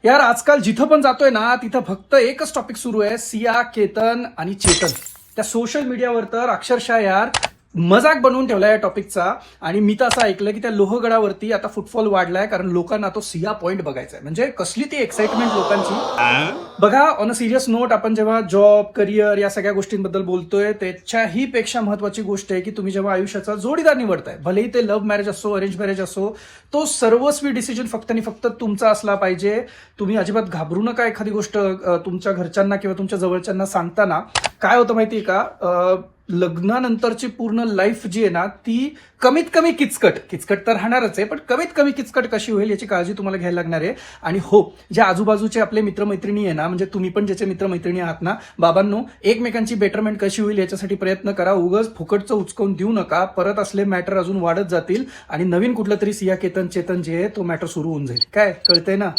यार आजकाल जिथं पण जातोय ना तिथं फक्त एकच टॉपिक सुरू आहे, सिया, केतन आणि चेतन. त्या सोशल मीडियावर तर अक्षरशः यार मजाक बनवून ठेवलाय या टॉपिकचा. आणि मी तर असं ऐकलं की त्या लोहगडावरती आता फुटफॉल वाढलाय, कारण लोकांना तो सिया पॉइंट बघायचा आहे. म्हणजे कसली ती एक्साइटमेंट लोकांची. बघा, ऑन अ सिरियस नोट, आपण जेव्हा जॉब, करिअर या सगळ्या गोष्टींबद्दल बोलतोय, त्याच्याही पेक्षा महत्वाची गोष्ट आहे की तुम्ही जेव्हा आयुष्याचा जोडीदार निवडताय, भलेही ते लव्ह मॅरेज असो, अरेंज मॅरेज असो, तो सर्वस्वी डिसिजन फक्त आणि फक्त तुमचा असला पाहिजे. तुम्ही अजिबात घाबरू नका एखादी गोष्ट तुमच्या घरच्यांना किंवा तुमच्या जवळच्यांना सांगताना. काय होतं माहितीये का, लग्नानंतरची पूर्ण लाईफ जी आहे ना, ती कमीत कमी किचकट तर राहणारच आहे, पण कमीत कमी किचकट कशी होईल याची काळजी तुम्हाला घ्यायला लागणार आहे. आणि हो, जे आजूबाजूचे आपले मित्रमैत्रिणी आहे ना, म्हणजे तुम्ही पण ज्याचे मित्रमैत्रिणी आहात ना, बाबांनो, एकमेकांची बेटरमेंट कशी होईल याच्यासाठी प्रयत्न करा. उगाच फुकटचं उचकवून देऊ नका. परत असले मॅटर अजून वाढत जातील आणि नवीन कुठलं तरी सिया, केतन, चेतन जे आहे तो मॅटर सुरू होऊन जाईल. काय कळतंय ना?